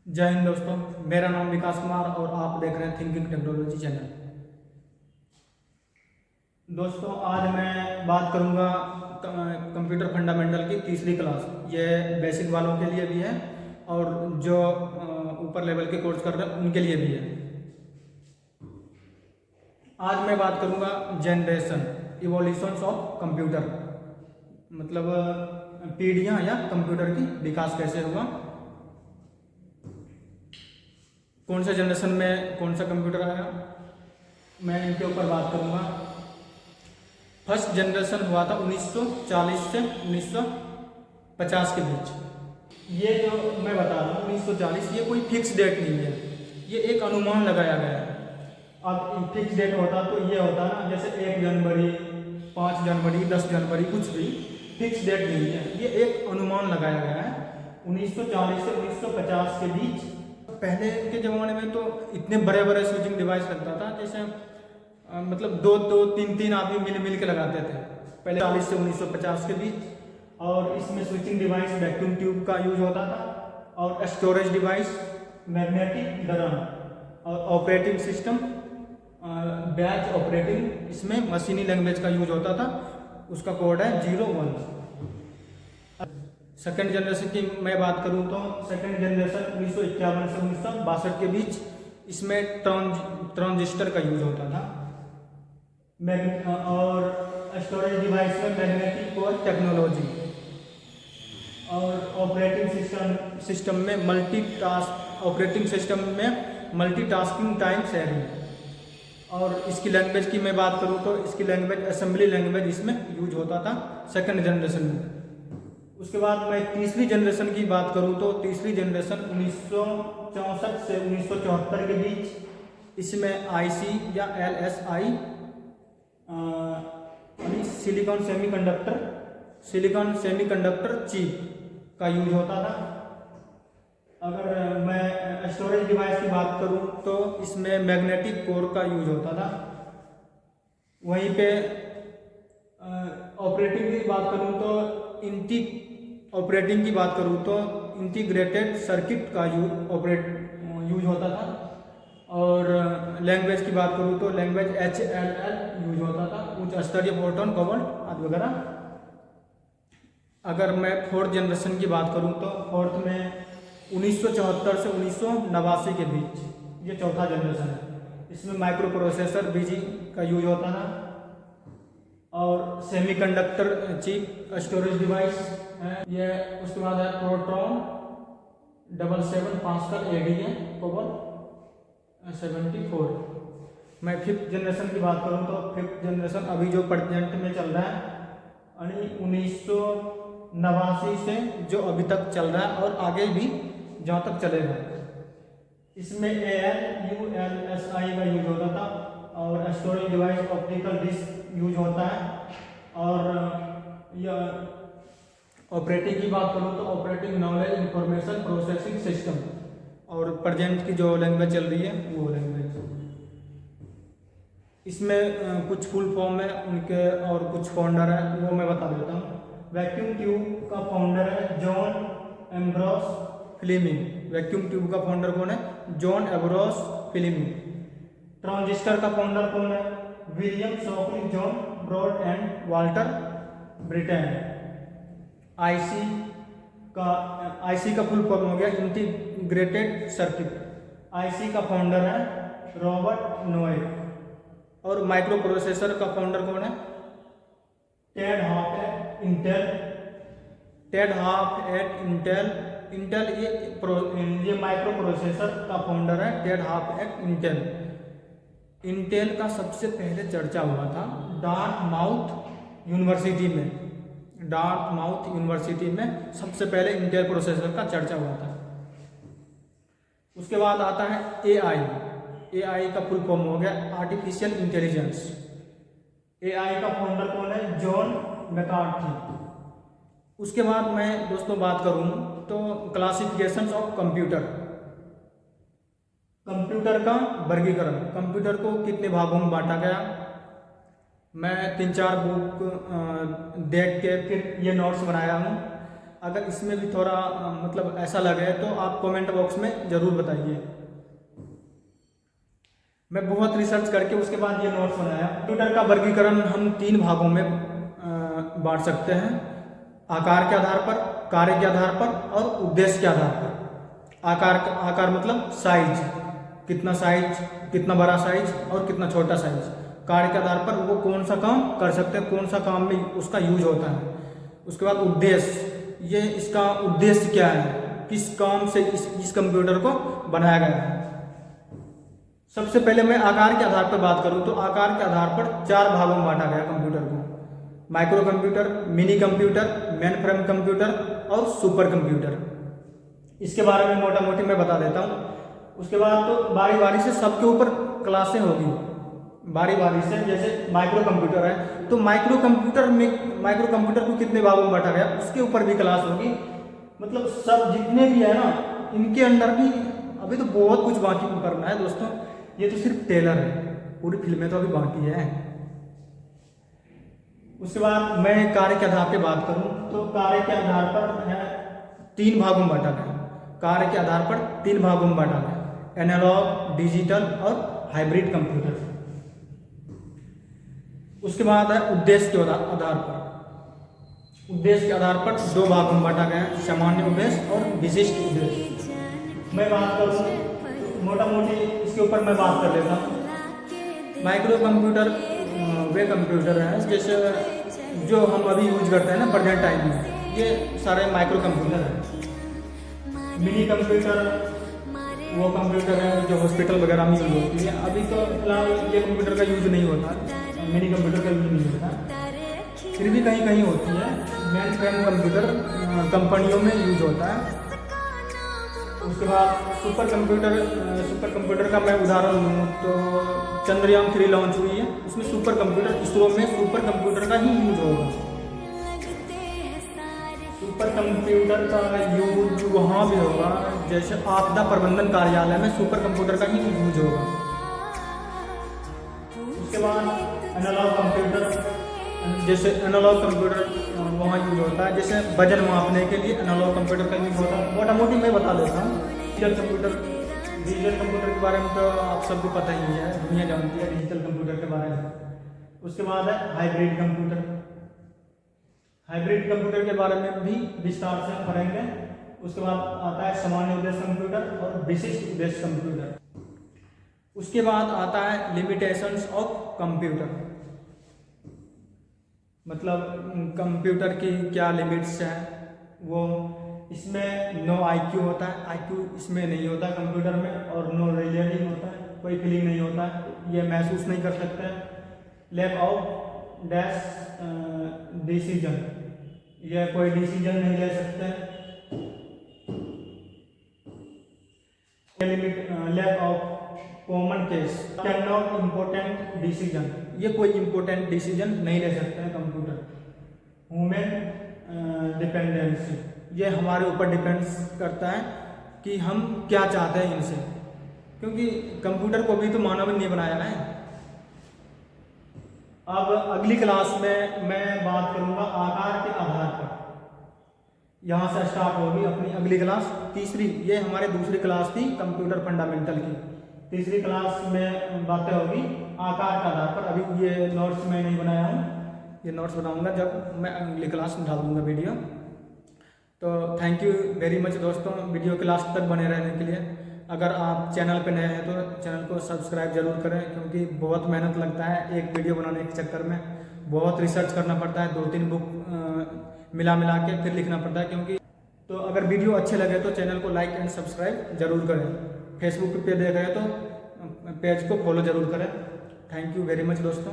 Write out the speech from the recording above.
जय हिंद दोस्तों, मेरा नाम विकास कुमार और आप देख रहे हैं थिंकिंग टेक्नोलॉजी चैनल। दोस्तों, आज मैं बात करूंगा कंप्यूटर फंडामेंटल की तीसरी क्लास। ये बेसिक वालों के लिए भी है और जो ऊपर लेवल के कोर्स कर रहे हैं उनके लिए भी है। आज मैं बात करूंगा जनरेशन इवोल्यूशंस ऑफ कंप्यूटर, मतलब पीढ़ियां या कंप्यूटर की विकास कैसे हुआ, कौन से जनरेशन में कौन सा कंप्यूटर आया, मैं इनके ऊपर बात करूंगा। फर्स्ट जनरेशन हुआ था 1940 से 1950 के बीच। ये जो मैं बता रहा हूँ 1940, ये कोई फिक्स डेट नहीं है, ये एक अनुमान लगाया गया है। अब फिक्स डेट होता तो ये होता ना, जैसे 1 जनवरी, 5 जनवरी, 10 जनवरी, कुछ भी फिक्स डेट नहीं है, ये एक अनुमान लगाया गया है 1940 से 1950 के बीच। पहले के ज़माने में तो इतने बड़े बड़े स्विचिंग डिवाइस लगता था, जैसे मतलब दो दो तीन तीन आदमी मिल के लगाते थे पहले 40 से 1950 के बीच। और इसमें स्विचिंग डिवाइस वैक्यूम ट्यूब का यूज होता था और स्टोरेज डिवाइस मैग्नेटिक ड्रम और ऑपरेटिंग सिस्टम बैच ऑपरेटिंग, इसमें मशीनी लैंग्वेज का यूज होता था, उसका कोड है 01। सेकेंड जनरेशन की मैं बात करूं तो सेकेंड जनरेशन 1951 से 1962 के बीच, इसमें ट्रांजिस्टर का यूज होता था और स्टोरेज डिवाइस में मैग्नेटिक कोर टेक्नोलॉजी और ऑपरेटिंग सिस्टम में मल्टीटास्किंग टाइम शेयरिंग। और इसकी लैंग्वेज की मैं बात करूं तो इसकी लैंग्वेज असेंबली लैंग्वेज इसमें यूज होता था सेकेंड जनरेशन में। उसके बाद मैं तीसरी जनरेशन की बात करूं तो तीसरी जनरेशन 1964 से 1974 के बीच, इसमें आईसी या LSI सिलिकॉन सेमीकंडक्टर चिप का यूज होता था। अगर मैं स्टोरेज डिवाइस की बात करूं तो इसमें मैग्नेटिक कोर का यूज होता था। वहीं पे ऑपरेटिंग की बात करूं तो इंटीग्रेटेड सर्किट का यूज होता था। और लैंग्वेज की बात करूं तो लैंग्वेज HLL यूज होता था, उच्च स्तरीय फोटोन कोबाल्ट आदि वगैरह। अगर मैं फोर्थ जनरेशन की बात करूं तो फोर्थ में 1974 से 1989 के बीच, ये चौथा जनरेशन है। इसमें माइक्रो प्रोसेसर BG का यूज होता था और सेमीकंडक्टर चिप स्टोरेज डिवाइस है ये। उसके बाद है प्रोटॉन 77 पास्कल AD कोबल 74। मैं फिफ्थ जनरेशन की बात करूं तो फिफ्थ जनरेशन अभी जो प्रेजेंट में चल रहा है 1989 से जो अभी तक चल रहा है और आगे भी जहाँ तक चलेगा, इसमें ALULSI का यूज होता था और storage device optical disc use होता है। और यह ऑपरेटिंग की बात करूँ तो operating knowledge information processing system, और प्रेजेंट की जो लैंग्वेज चल रही है वो लैंग्वेज। इसमें कुछ फुल फॉर्म है उनके और कुछ फाउंडर है, वो मैं बता देता हूँ। वैक्यूम ट्यूब का फाउंडर है John Ambrose Fleming. Vacuum tube का फाउंडर कौन है? John Ambrose Fleming. ट्रांजिस्टर का फाउंडर कौन है? William Shockley, John Broad and Walter Brattain. IC का फुल फॉर्म हो गया इंटीग्रेटेड सर्किट। आईसी का फाउंडर है रॉबर्ट नोएक। और माइक्रो प्रोसेसर का फाउंडर कौन है? Ted Hoff at Intel. ये माइक्रो प्रोसेसर का फाउंडर है Ted Hoff at Intel. Intel का सबसे पहले चर्चा हुआ था डार्टमाउथ यूनिवर्सिटी में सबसे पहले इंटेल प्रोसेसर का चर्चा हुआ था। उसके बाद आता है AI का फुल फॉर्म हो गया आर्टिफिशियल इंटेलिजेंस। AI का फाउंडर कौन है? John McCarthy. उसके बाद मैं दोस्तों बात करूं तो क्लासिफिकेशंस ऑफ कंप्यूटर का वर्गीकरण। कंप्यूटर को कितने भागों में बांटा गया, मैं 3-4 बुक देख के फिर ये नोट्स बनाया हूँ। अगर इसमें भी थोड़ा मतलब ऐसा लगे तो आप कमेंट बॉक्स में ज़रूर बताइए। मैं बहुत रिसर्च करके उसके बाद ये नोट्स बनाया। कंप्यूटर का वर्गीकरण हम 3 भागों में बांट सकते हैं, आकार के आधार पर, कार्य के आधार पर और उद्देश्य के आधार पर। आकार मतलब साइज, कितना साइज, कितना बड़ा साइज और कितना छोटा साइज। कार्य के आधार पर वो कौन सा काम कर सकते हैं, कौन सा काम में उसका यूज होता है। उसके बाद उद्देश्य, ये इसका उद्देश्य क्या है, किस काम से इस कंप्यूटर को बनाया गया है। सबसे पहले मैं आकार के आधार पर बात करूं तो आकार के आधार पर 4 भागों में बांटा गया कंप्यूटर को, micro computer, mini computer, main frame computer और सुपर कंप्यूटर। इसके बारे में मोटा मोटी मैं बता देता हूँ। उसके बाद तो बारी बारी से सबके ऊपर क्लासें होगी, बारी बारी से। जैसे माइक्रो कंप्यूटर है तो माइक्रो कंप्यूटर को कितने भागों में बांटा गया उसके ऊपर भी क्लास होगी। मतलब सब जितने भी है ना, इनके अंदर भी अभी तो बहुत कुछ बाकी करना है दोस्तों। ये तो सिर्फ टेलर है, पूरी फिल्में तो अभी बाकी है। उसके बाद मैं कार्य के आधार पर बात करूं तो कार्य के आधार पर है 3 भागों में बांटा गया। कार्य के आधार पर 3 भागों में बांटा गया, एनालॉग, डिजिटल और हाइब्रिड कंप्यूटर। उसके बाद है उद्देश्य के आधार पर। उद्देश्य के आधार पर 2 भागों में बांटा गया, सामान्य उद्देश्य और विशिष्ट उद्देश्य। मैं बात करूँ मोटा मोटी इसके ऊपर मैं बात कर लेता हूँ। माइक्रो कंप्यूटर वे कंप्यूटर हैं जैसे जो हम अभी यूज करते हैं ना प्रेजेंट टाइम में, ये सारे माइक्रो कंप्यूटर हैं। मिनी कंप्यूटर वो कंप्यूटर है जो हॉस्पिटल वगैरह में यूज होती है। अभी तो फिलहाल ये कंप्यूटर का यूज नहीं होता, मिनी कंप्यूटर का यूज नहीं होता, फिर भी कहीं कहीं होती है। मेन फ्रेम कंप्यूटर कंपनियों में यूज होता है। उसके बाद सुपर कंप्यूटर का मैं उदाहरण लूँ तो चंद्रयान 3 लॉन्च हुई है, उसमें सुपर कंप्यूटर, इसरो में सुपर कंप्यूटर का ही यूज होगा। सुपर कंप्यूटर का यूज वहाँ भी होगा जैसे आपदा प्रबंधन कार्यालय में सुपर कंप्यूटर का ही यूज होगा। उसके बाद एनालॉग कंप्यूटर, जैसे एनालॉग कंप्यूटर वहाँ यूज होता है, जैसे वजन मापने के लिए एनालॉग कंप्यूटर का यूज होता है। मोटा मोटी मैं बता देता हूँ। डिजिटल कंप्यूटर के बारे में तो आप सबको पता ही है, दुनिया जानती है डिजिटल कंप्यूटर के बारे में। उसके बाद है हाइब्रिड कंप्यूटर। हाइब्रिड कंप्यूटर के बारे में भी विस्तार से पढ़ेंगे। उसके बाद आता है सामान्य उद्देश्य कंप्यूटर और विशिष्ट उद्देश्य कंप्यूटर। उसके बाद आता है लिमिटेशंस ऑफ कंप्यूटर, मतलब कंप्यूटर की क्या लिमिट्स हैं। वो इसमें नो IQ होता है, IQ इसमें नहीं होता कंप्यूटर में, और नो रीजनिंग होता है, कोई फीलिंग नहीं होता है, ये महसूस नहीं कर सकते। लैक ऑफ डिसीजन, ये कोई डिसीजन नहीं ले सकते। Lack of common case, can not important decision, ये कोई इम्पोर्टेंट डिसीजन नहीं ले सकते हैं कंप्यूटर। ह्यूमन डिपेंडेंसी, ये हमारे ऊपर डिपेंड्स करता है कि हम क्या चाहते हैं इनसे, क्योंकि कंप्यूटर को भी तो मानव ने बनाया है। अब अगली क्लास में मैं बात करूंगा आकार के आधार पर। यहाँ से स्टार्ट होगी अपनी अगली क्लास, तीसरी। ये हमारी दूसरी क्लास थी कंप्यूटर फंडामेंटल की। तीसरी क्लास में बातें होगी आकार के आधार पर। अभी ये नोट्स मैं नहीं बनाया हूँ, ये नोट्स बनाऊंगा जब मैं अगली क्लास में डाल दूंगा वीडियो। तो थैंक यू वेरी मच दोस्तों, वीडियो के लास्ट तक बने रहने के लिए। अगर आप चैनल पे नए हैं तो चैनल को सब्सक्राइब जरूर करें, क्योंकि बहुत मेहनत लगता है एक वीडियो बनाने के चक्कर में। बहुत रिसर्च करना पड़ता है, 2-3 बुक मिला के फिर लिखना पड़ता है। क्योंकि तो अगर वीडियो अच्छे लगे तो चैनल को लाइक एंड सब्सक्राइब जरूर करें। फेसबुक पे देख रहे हैं तो पेज को फॉलो जरूर करें। थैंक यू वेरी मच दोस्तों।